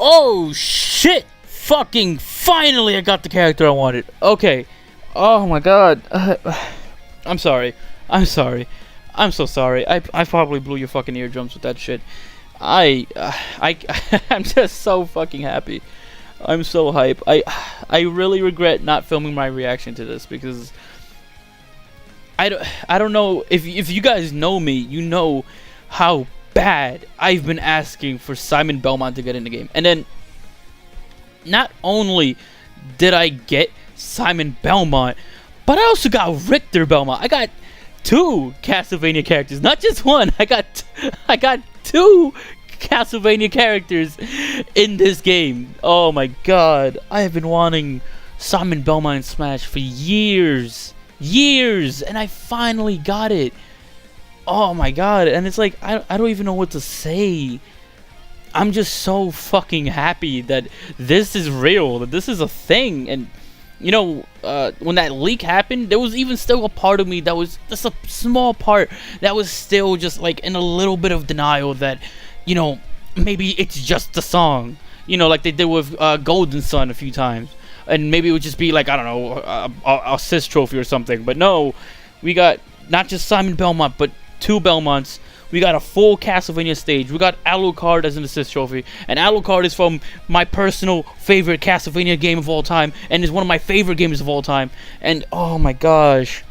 Oh shit! Fucking finally I got the character I wanted. Okay. Oh my god. I'm sorry. I'm sorry. I'm so sorry. I probably blew your fucking eardrums with that shit. I'm just so fucking happy. I'm so hype. I really regret not filming my reaction to this because I don't know if you guys know me, you know how bad I've been asking for Simon Belmont to get in the game. And then not only did I get Simon Belmont, but I also got Richter Belmont. I got 2 Castlevania characters, not just one. I got 2 Castlevania characters in this game. Oh my god, I have been wanting Simon Belmont in Smash for years, and I finally got it. Oh my god, and it's like I don't even know what to say. I'm just so fucking happy that this is real, that this is a thing. And you know, when that leak happened, there was even still a part of me that was just a small part that was still just like in a little bit of denial that, you know, maybe it's just the song, you know, like they did with Golden Sun a few times, and maybe it would just be like, I don't know, a assist trophy or something. But no, we got not just Simon Belmont, but 2 Belmonts. We got a full Castlevania stage. We got Alucard as an assist trophy, and Alucard is from my personal favorite Castlevania game of all time, and is one of my favorite games of all time. And oh my gosh,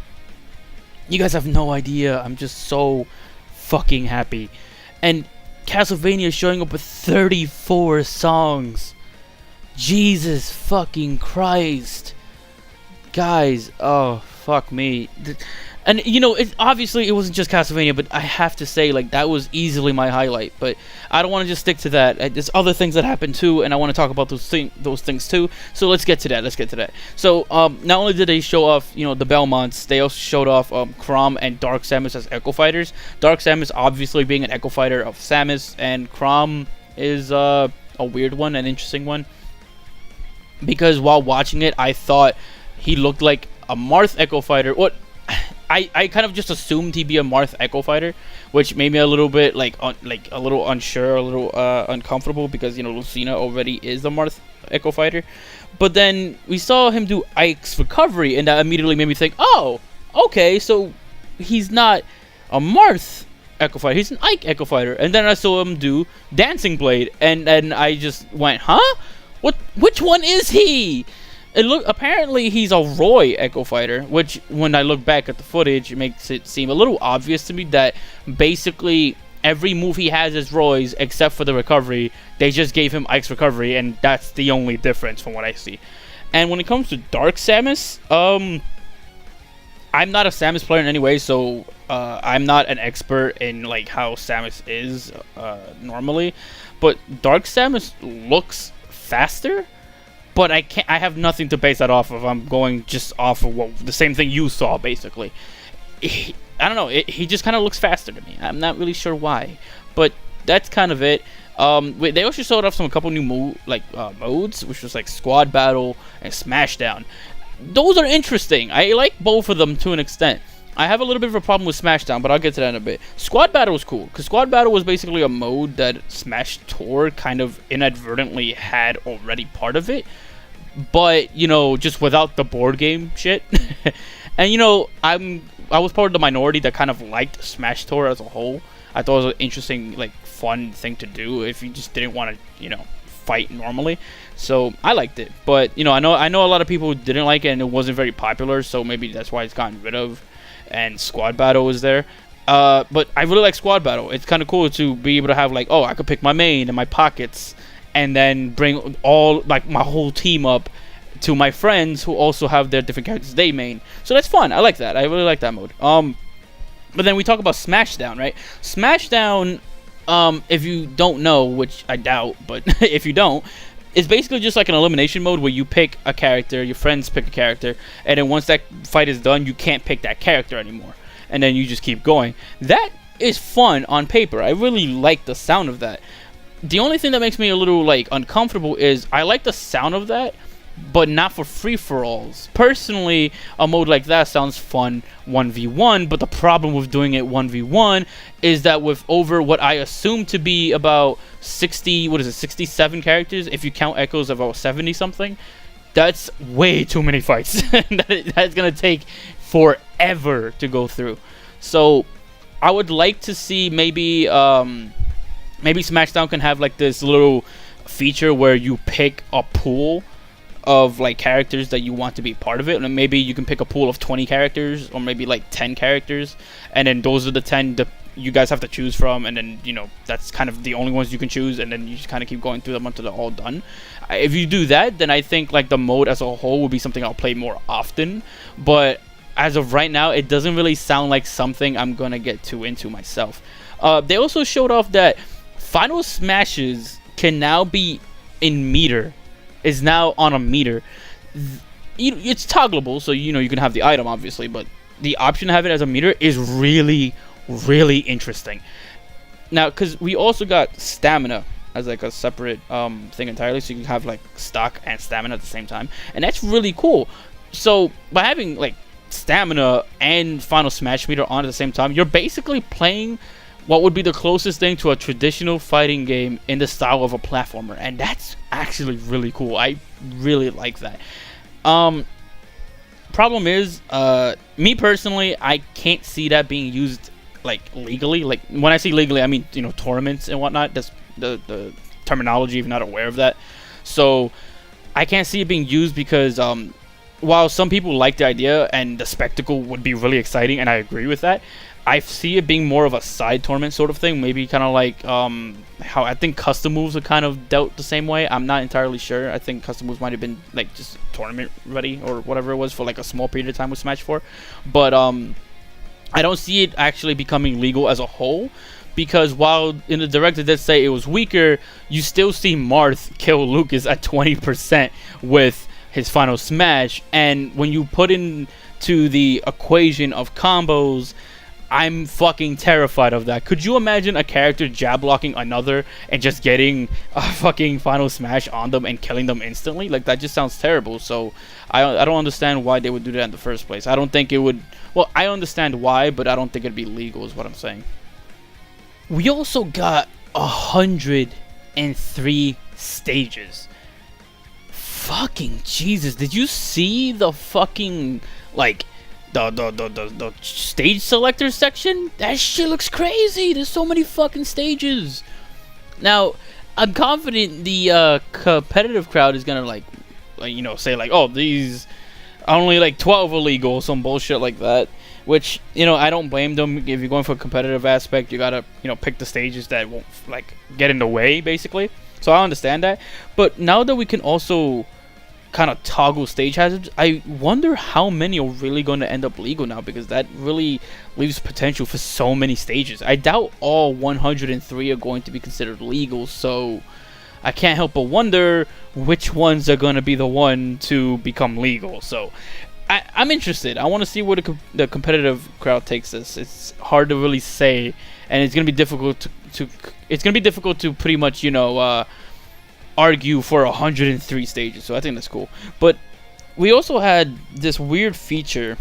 you guys have no idea. I'm just so fucking happy. And Castlevania is showing up with 34 songs. Jesus fucking Christ, guys. Oh fuck me. And you know, obviously it wasn't just Castlevania, but I have to say, like, that was easily my highlight. But I don't want to just stick to that. There's other things that happened too, and I want to talk about those things too. So let's get to that. So not only did they show off, you know, the Belmonts, they also showed off Chrom and Dark Samus as Echo Fighters. Dark Samus obviously being an Echo Fighter of Samus, and Chrom is a weird one, an interesting one, because while watching it, I thought he looked like a Marth Echo Fighter. I kind of just assumed he'd be a Marth Echo Fighter, which made me a little bit like a little unsure, a little uncomfortable, because, you know, Lucina already is the Marth Echo Fighter. But then we saw him do Ike's Recovery, and that immediately made me think, oh, okay, so he's not a Marth Echo Fighter, he's an Ike Echo Fighter. And then I saw him do Dancing Blade, and then I just went, huh? Which one is he? Apparently he's a Roy Echo Fighter, which when I look back at the footage, it makes it seem a little obvious to me that basically every move he has is Roy's except for the recovery. They just gave him Ike's Recovery, and that's the only difference from what I see. And when it comes to Dark Samus, I'm not a Samus player in any way, so I'm not an expert in like how Samus is normally, but Dark Samus looks faster. But I have nothing to base that off of. I'm going just off of the same thing you saw, basically. I don't know. He just kind of looks faster to me. I'm not really sure why, but that's kind of it. They also showed off a couple new modes, which was like Squad Battle and Smashdown. Those are interesting. I like both of them to an extent. I have a little bit of a problem with Smashdown, but I'll get to that in a bit. Squad Battle was cool, because Squad Battle was basically a mode that Smash Tour kind of inadvertently had already part of it, but, you know, just without the board game shit. And, you know, I was part of the minority that kind of liked Smash Tour as a whole. I thought it was an interesting, like, fun thing to do if you just didn't want to, you know, fight normally. So I liked it, but, you know, I know a lot of people didn't like it, and it wasn't very popular, so maybe that's why it's gotten rid of. And Squad Battle is there, but I really like Squad Battle. It's kind of cool to be able to have, like, oh, I could pick my main in my pockets, and then bring all, like, my whole team up to my friends who also have their different characters they main. So that's fun. I like that. I really like that mode. But then we talk about Smashdown, right? Smashdown, if you don't know, which I doubt, but if you don't, it's basically just like an elimination mode where you pick a character, your friends pick a character, and then once that fight is done, you can't pick that character anymore. And then you just keep going. That is fun on paper. I really like the sound of that. The only thing that makes me a little, like, uncomfortable is I like the sound of that, but not for free-for-alls. Personally, a mode like that sounds fun 1v1, but the problem with doing it 1v1 is that with over what I assume to be about 67 characters, if you count Echoes, about 70 something, that's way too many fights. That's gonna take forever to go through. So I would like to see maybe SmackDown can have like this little feature where you pick a pool of like characters that you want to be part of it, and maybe you can pick a pool of 20 characters or maybe like 10 characters, and then those are the 10 you guys have to choose from, and then that's kind of the only ones you can choose, and then you just kind of keep going through them until they're all done. If you do that, then I think like the mode as a whole will be something I'll play more often, but as of right now it doesn't really sound like something I'm gonna get too into myself. They also showed off that Final Smashes can now be in meter, is now on a meter. It's toggleable, so you can have the item obviously, but the option to have it as a meter is really interesting. Now, because we also got stamina as like a separate thing entirely, so you can have like stock and stamina at the same time, and that's really cool. So by having like stamina and Final Smash meter on at the same time, you're basically playing what would be the closest thing to a traditional fighting game in the style of a platformer, and that's actually really cool. I really like that. Problem is, me personally, I can't see that being used like legally. Like when I say legally, I mean tournaments and whatnot. That's the terminology if you're not aware of that. So I can't see it being used because while some people like the idea and the spectacle would be really exciting, and I agree with that, I see it being more of a side tournament sort of thing. Maybe kind of like how I think custom moves are kind of dealt the same way. I'm not entirely sure. I think custom moves might have been like just tournament ready or whatever it was for like a small period of time with Smash 4. But I don't see it actually becoming legal as a whole, because while in the direct it did say it was weaker, you still see Marth kill Lucas at 20% with his Final Smash, and when you put into the equation of combos, I'm fucking terrified of that. Could you imagine a character jab blocking another and just getting a fucking Final Smash on them and killing them instantly? Like, that just sounds terrible. So I don't understand why they would do that in the first place. I don't think it would. Well, I understand why, but I don't think it'd be legal is what I'm saying. We also got 103 stages. Fucking Jesus. Did you see the fucking like the stage selector section? That shit looks crazy. There's so many fucking stages. Now, I'm confident the competitive crowd is gonna like say like, oh, these are only like 12 illegal, some bullshit like that. Which I don't blame them. If you're going for a competitive aspect, you gotta pick the stages that won't like get in the way, basically. So I understand that. But now that we can also kind of toggle stage hazards, I wonder how many are really going to end up legal now, because that really leaves potential for so many stages. I doubt all 103 are going to be considered legal, so I can't help but wonder which ones are going to be the one to become legal. So I'm interested. I want to see where the competitive crowd takes this. It's hard to really say, and it's going to be difficult to pretty much argue for 103 stages, so I think that's cool. But we also had this weird feature,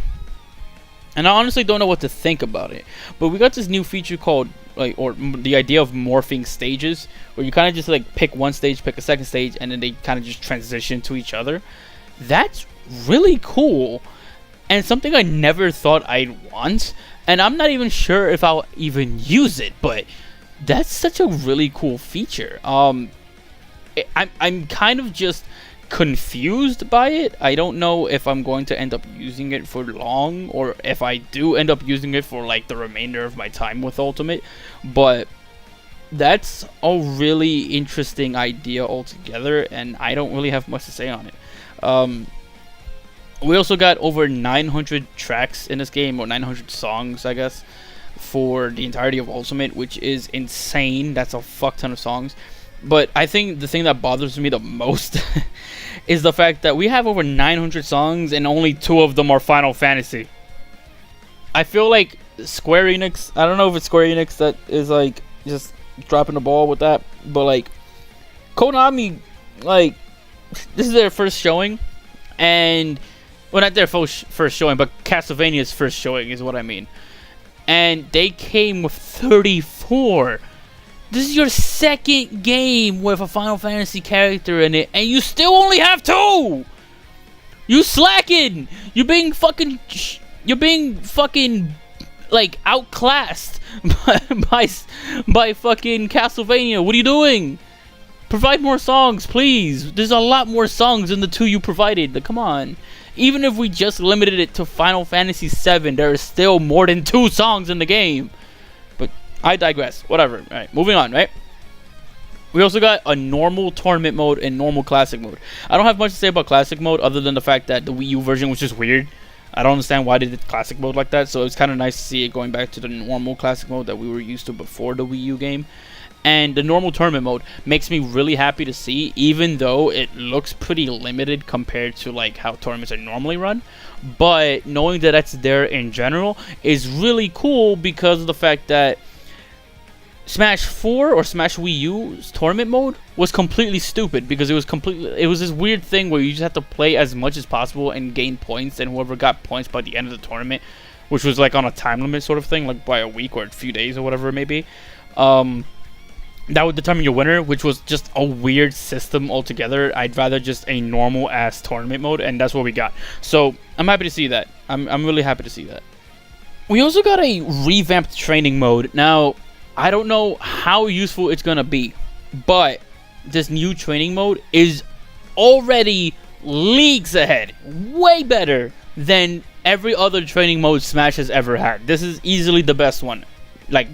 and I honestly don't know what to think about it, but we got this new feature called the idea of morphing stages, where you kind of just like pick one stage, pick a second stage, and then they kind of just transition to each other. That's really cool, and something I never thought I'd want, and I'm not even sure if I'll even use it, but that's such a really cool feature. I'm kind of just confused by it. I don't know if I'm going to end up using it for long, or if I do end up using it for like the remainder of my time with Ultimate, but that's a really interesting idea altogether, and I don't really have much to say on it. We also got over 900 tracks in this game, or 900 songs, I guess, for the entirety of Ultimate, which is insane. That's a fuck ton of songs. But I think the thing that bothers me the most is the fact that we have over 900 songs and only 2 of them are Final Fantasy. I feel like Square Enix, I don't know if it's Square Enix that is like just dropping the ball with that, but like Konami, like this is their first showing And well, not their first showing, but Castlevania's first showing is what I mean. And they came with 34. This is your second game with a Final Fantasy character in it, and you still only have 2. You slacking. You're being fucking like outclassed by fucking Castlevania. What are you doing? Provide more songs, please. There's a lot more songs than the 2 you provided. Like, come on. Even if we just limited it to Final Fantasy VII, there is still more than 2 songs in the game. But I digress. Whatever. All right, moving on, right? We also got a normal tournament mode and normal classic mode. I don't have much to say about classic mode other than the fact that the Wii U version was just weird. I don't understand why they did classic mode like that, so it's kind of nice to see it going back to the normal classic mode that we were used to before the Wii U game. And the normal tournament mode makes me really happy to see, even though it looks pretty limited compared to like how tournaments are normally run. But knowing that that's there in general is really cool because of the fact that Smash 4 or Smash Wii U's tournament mode was completely stupid because it was this weird thing where you just have to play as much as possible and gain points, and whoever got points by the end of the tournament, which was like on a time limit sort of thing, like by a week or a few days or whatever it may be, that would determine your winner, which was just a weird system altogether. I'd rather just a normal ass tournament mode, and that's what we got. So I'm happy to see that. I'm really happy to see that. We also got a revamped training mode. Now, I don't know how useful it's gonna be, but this new training mode is already leagues ahead, way better than every other training mode Smash has ever had. This is easily the best one, like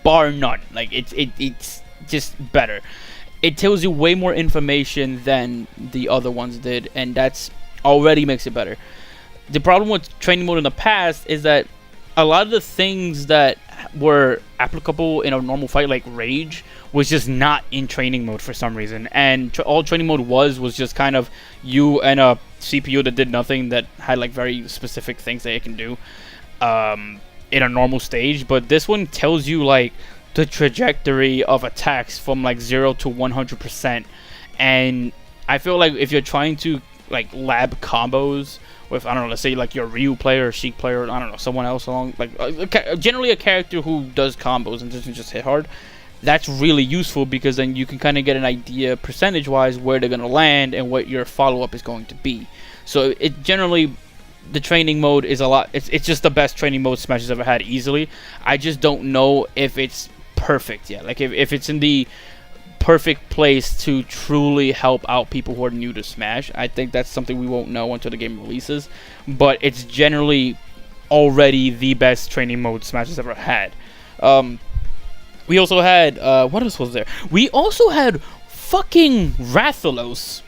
bar none. Like it's just better. It tells you way more information than the other ones did, and that's already makes it better. The problem with training mode in the past is that a lot of the things that were applicable in a normal fight, like rage, was just not in training mode for some reason. And all training mode was just kind of you and a CPU that did nothing, that had like very specific things that it can do in a normal stage. But this one tells you like the trajectory of attacks from like 0 to 100%. And I feel like if you're trying to like lab combos with, I don't know, let's say like your Ryu player or Sheik player, I don't know, someone else along, like generally a character who does combos and doesn't just hit hard, that's really useful because then you can kind of get an idea percentage wise where they're going to land and what your follow-up is going to be. So it generally, the training mode is a lot, it's just the best training mode Smash has ever had easily. I just don't know if it's perfect yet, like if it's in the perfect place to truly help out people who are new to Smash. I think that's something we won't know until the game releases, but it's generally already the best training mode Smash has ever had. We also had what else was there? We also had fucking Rathalos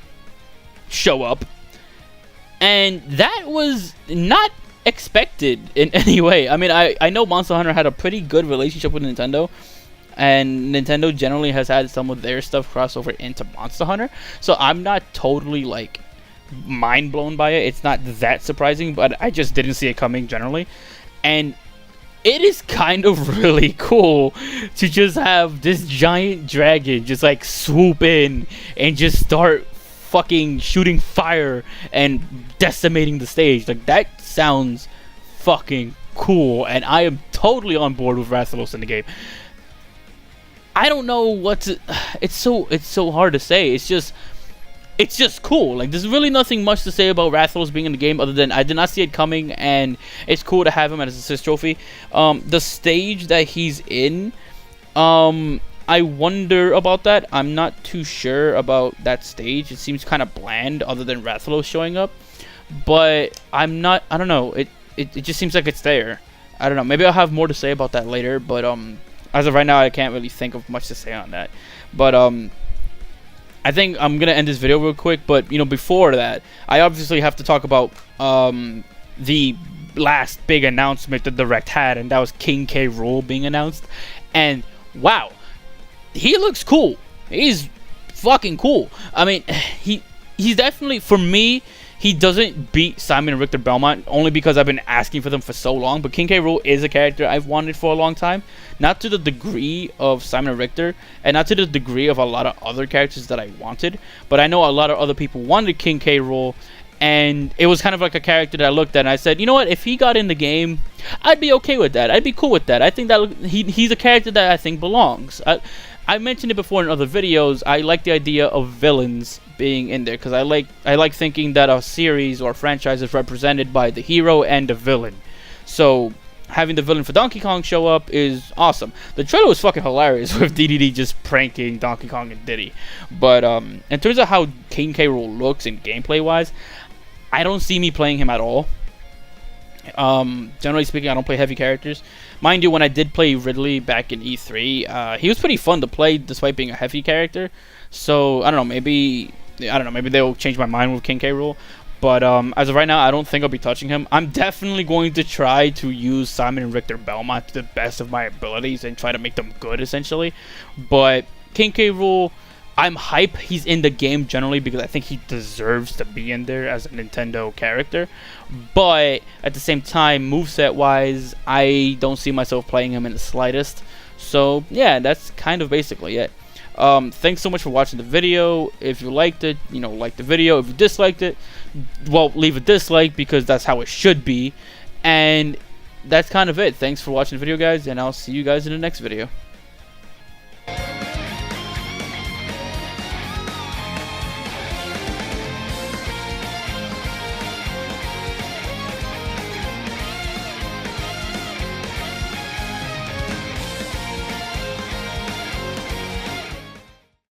show up, and that was not expected in any way. I mean, I know Monster Hunter had a pretty good relationship with Nintendo, and Nintendo generally has had some of their stuff cross over into Monster Hunter, so I'm not totally like mind blown by it. It's not that surprising, but I just didn't see it coming generally. And it is kind of really cool to just have this giant dragon just like swoop in and just start fucking shooting fire and decimating the stage. Like, that sounds fucking cool, and I am totally on board with Rathalos in the game. I don't know what to, it's so hard to say. It's just cool. Like, there's really nothing much to say about Rathalos being in the game other than I did not see it coming, and it's cool to have him as a assist trophy. The stage that he's in, I wonder about that. I'm not too sure about that stage. It seems kind of bland other than Rathalos showing up, but I don't know. It just seems like it's there. I don't know. Maybe I'll have more to say about that later, but as of right now, I can't really think of much to say on that. But I think I'm gonna end this video real quick. But before that, I obviously have to talk about the last big announcement that Direct had, and that was King K. Rool being announced. And wow, he looks cool. He's fucking cool. I mean, he's definitely, for me, he doesn't beat Simon and Richter Belmont only because I've been asking for them for so long. But King K. Rool is a character I've wanted for a long time. Not to the degree of Simon and Richter, and not to the degree of a lot of other characters that I wanted. But I know a lot of other people wanted King K. Rool, And it was kind of like a character that I looked at and I said, you know what, if he got in the game, I'd be okay with that. I'd be cool with that. I think that he's a character that I think belongs. I mentioned it before in other videos. I like the idea of villains being in there because I like thinking that a series or franchise is represented by the hero and the villain. So having the villain for Donkey Kong show up is awesome. The trailer was fucking hilarious with DDD just pranking Donkey Kong and Diddy. But in terms of how King K. Rool looks and gameplay wise, I don't see me playing him at all. Generally speaking, I don't play heavy characters. Mind you, when I did play Ridley back in E3, he was pretty fun to play despite being a heavy character. So I don't know, maybe they'll change my mind with King K. Rool. But as of right now, I don't think I'll be touching him. I'm definitely going to try to use Simon and Richter Belmont to the best of my abilities and try to make them good, essentially. But King K. Rool, I'm hype he's in the game generally because I think he deserves to be in there as a Nintendo character. But at the same time, moveset-wise, I don't see myself playing him in the slightest. So yeah, that's kind of basically it. Thanks so much for watching the video. If you liked it, like the video. If you disliked it, well, leave a dislike because that's how it should be. And that's kind of it. Thanks for watching the video, guys, and I'll see you guys in the next video.